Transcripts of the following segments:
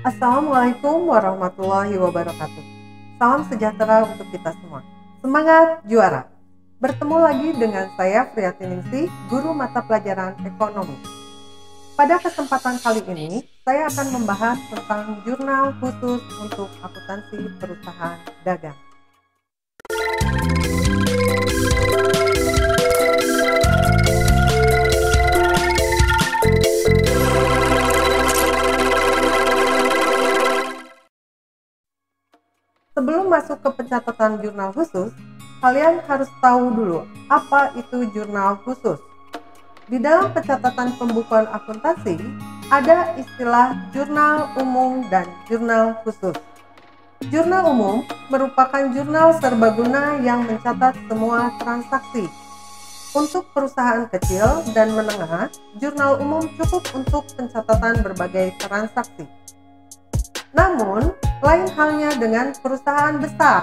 Assalamualaikum warahmatullahi wabarakatuh. Salam sejahtera untuk kita semua. Semangat juara! Bertemu lagi dengan saya Priatiningsih, guru mata pelajaran ekonomi. Pada kesempatan kali ini, saya akan membahas tentang jurnal khusus untuk akuntansi perusahaan dagang. Sebelum masuk ke pencatatan jurnal khusus, kalian harus tahu dulu apa itu jurnal khusus. Di dalam pencatatan pembukuan akuntansi, ada istilah jurnal umum dan jurnal khusus. Jurnal umum merupakan jurnal serbaguna yang mencatat semua transaksi. Untuk perusahaan kecil dan menengah, jurnal umum cukup untuk pencatatan berbagai transaksi. Namun, lain halnya dengan perusahaan besar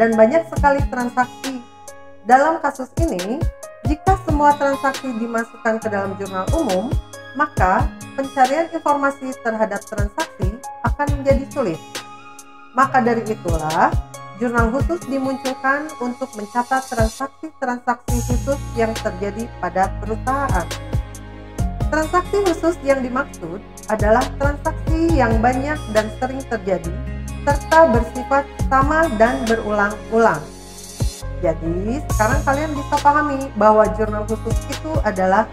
dan banyak sekali transaksi. Dalam kasus ini, jika semua transaksi dimasukkan ke dalam jurnal umum, maka pencarian informasi terhadap transaksi akan menjadi sulit. Maka dari itulah, jurnal khusus dimunculkan untuk mencatat transaksi-transaksi khusus yang terjadi pada perusahaan. Transaksi khusus yang dimaksud adalah transaksi yang banyak dan sering terjadi, serta bersifat sama dan berulang-ulang. Jadi, sekarang kalian bisa pahami bahwa jurnal khusus itu adalah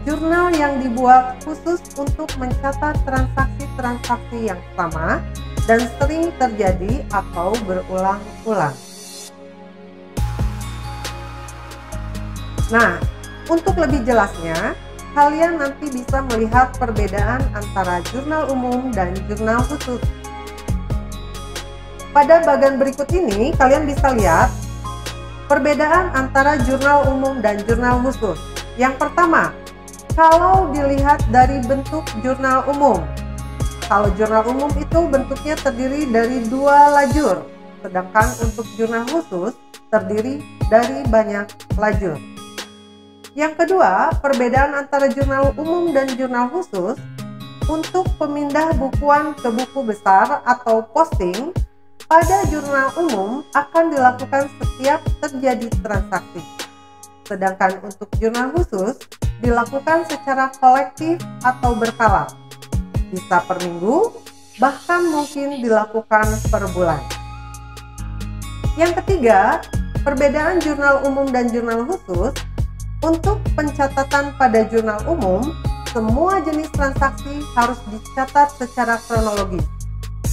jurnal yang dibuat khusus untuk mencatat transaksi-transaksi yang sama dan sering terjadi atau berulang-ulang. Nah, untuk lebih jelasnya, kalian nanti bisa melihat perbedaan antara jurnal umum dan jurnal khusus. Pada bagian berikut ini, kalian bisa lihat perbedaan antara jurnal umum dan jurnal khusus. Yang pertama, kalau dilihat dari bentuk jurnal umum. Kalau jurnal umum itu bentuknya terdiri dari 2 lajur, sedangkan untuk jurnal khusus terdiri dari banyak lajur. Yang kedua, perbedaan antara jurnal umum dan jurnal khusus. Untuk pemindah bukuan ke buku besar atau posting, pada jurnal umum akan dilakukan setiap terjadi transaksi. Sedangkan untuk jurnal khusus dilakukan secara kolektif atau berkala. Bisa per minggu, bahkan mungkin dilakukan per bulan. Yang ketiga, perbedaan jurnal umum dan jurnal khusus. Untuk pencatatan pada jurnal umum, semua jenis transaksi harus dicatat secara kronologis.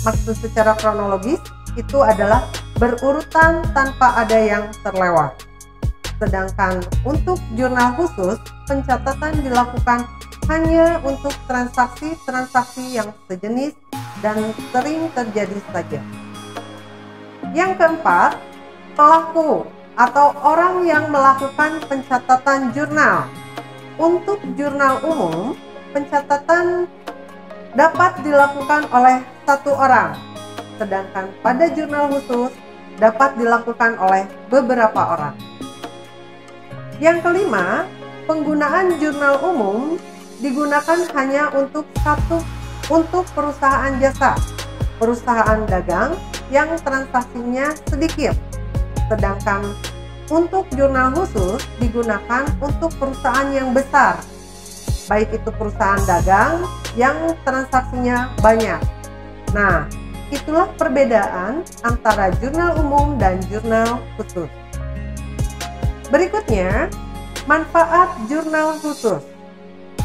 Maksud secara kronologis itu adalah berurutan tanpa ada yang terlewat. Sedangkan untuk jurnal khusus, pencatatan dilakukan hanya untuk transaksi-transaksi yang sejenis dan sering terjadi saja. Yang keempat, pelaku atau orang yang melakukan pencatatan jurnal. Untuk jurnal umum, pencatatan dapat dilakukan oleh 1 orang, sedangkan pada jurnal khusus dapat dilakukan oleh beberapa orang. Yang kelima, penggunaan jurnal umum digunakan hanya untuk perusahaan jasa, perusahaan dagang yang transaksinya sedikit. Sedangkan untuk jurnal khusus digunakan untuk perusahaan yang besar, baik itu perusahaan dagang yang transaksinya banyak. Nah, itulah perbedaan antara jurnal umum dan jurnal khusus. Berikutnya, manfaat jurnal khusus.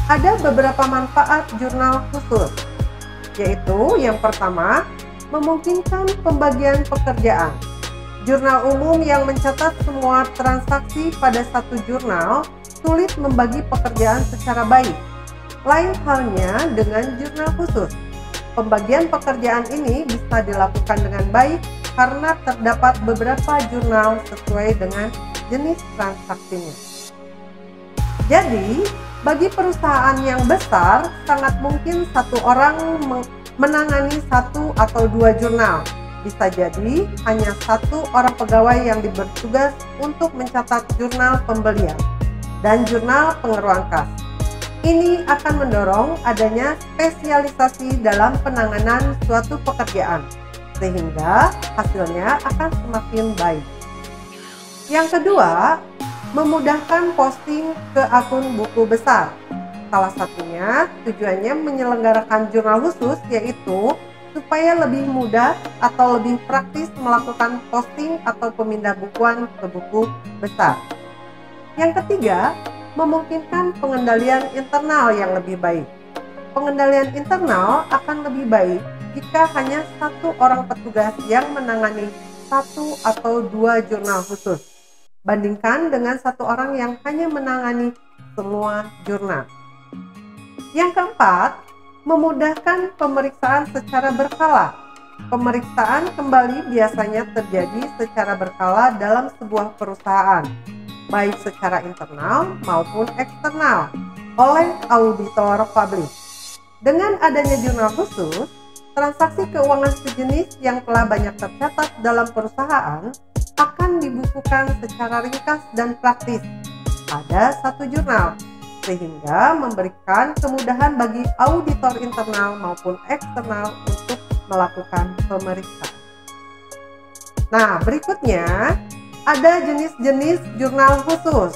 Ada beberapa manfaat jurnal khusus, yaitu yang pertama, memungkinkan pembagian pekerjaan. Jurnal umum yang mencatat semua transaksi pada satu jurnal sulit membagi pekerjaan secara baik. Lain halnya dengan jurnal khusus. Pembagian pekerjaan ini bisa dilakukan dengan baik karena terdapat beberapa jurnal sesuai dengan jenis transaksinya. Jadi, bagi perusahaan yang besar, sangat mungkin 1 orang menangani 1 atau 2 jurnal. Bisa jadi hanya 1 orang pegawai yang bertugas untuk mencatat jurnal pembelian dan jurnal pengeluaran kas. Ini akan mendorong adanya spesialisasi dalam penanganan suatu pekerjaan, sehingga hasilnya akan semakin baik. Yang kedua, memudahkan posting ke akun buku besar. Salah satunya tujuannya menyelenggarakan jurnal khusus, yaitu supaya lebih mudah atau lebih praktis melakukan posting atau pemindah bukuan ke buku besar. Yang ketiga, memungkinkan pengendalian internal yang lebih baik. Pengendalian internal akan lebih baik jika hanya satu orang petugas yang menangani satu atau dua jurnal khusus, bandingkan dengan satu orang yang hanya menangani semua jurnal. Yang keempat, memudahkan pemeriksaan secara berkala. Pemeriksaan kembali biasanya terjadi secara berkala dalam sebuah perusahaan, baik secara internal maupun eksternal, oleh auditor publik. Dengan adanya jurnal khusus, transaksi keuangan sejenis yang telah banyak tercatat dalam perusahaan akan dibukukan secara ringkas dan praktis pada satu jurnal, sehingga memberikan kemudahan bagi auditor internal maupun eksternal untuk melakukan pemeriksaan. Nah, berikutnya ada jenis-jenis jurnal khusus.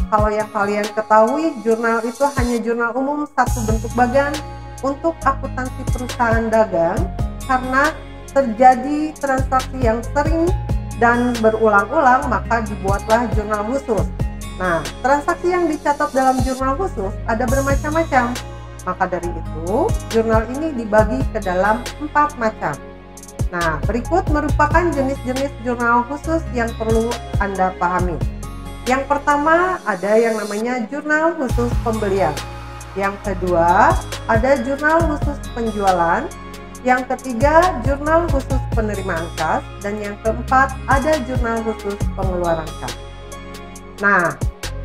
Kalau yang kalian ketahui, jurnal itu hanya jurnal umum satu bentuk bagan untuk akuntansi perusahaan dagang karena terjadi transaksi yang sering dan berulang-ulang, maka dibuatlah jurnal khusus. Nah, transaksi yang dicatat dalam jurnal khusus ada bermacam-macam. Maka dari itu, jurnal ini dibagi ke dalam 4 macam. Nah, berikut merupakan jenis-jenis jurnal khusus yang perlu Anda pahami. Yang pertama, ada yang namanya jurnal khusus pembelian. Yang kedua, ada jurnal khusus penjualan. Yang ketiga, jurnal khusus penerimaan kas. Dan yang keempat, ada jurnal khusus pengeluaran kas. Nah,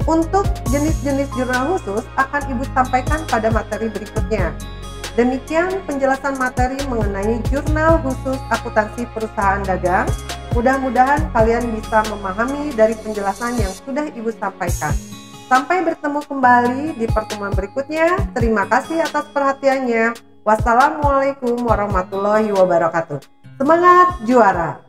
untuk jenis-jenis jurnal khusus akan Ibu sampaikan pada materi berikutnya. Demikian penjelasan materi mengenai jurnal khusus akuntansi perusahaan dagang. Mudah-mudahan kalian bisa memahami dari penjelasan yang sudah Ibu sampaikan. Sampai bertemu kembali di pertemuan berikutnya. Terima kasih atas perhatiannya. Wassalamualaikum warahmatullahi wabarakatuh. Semangat juara!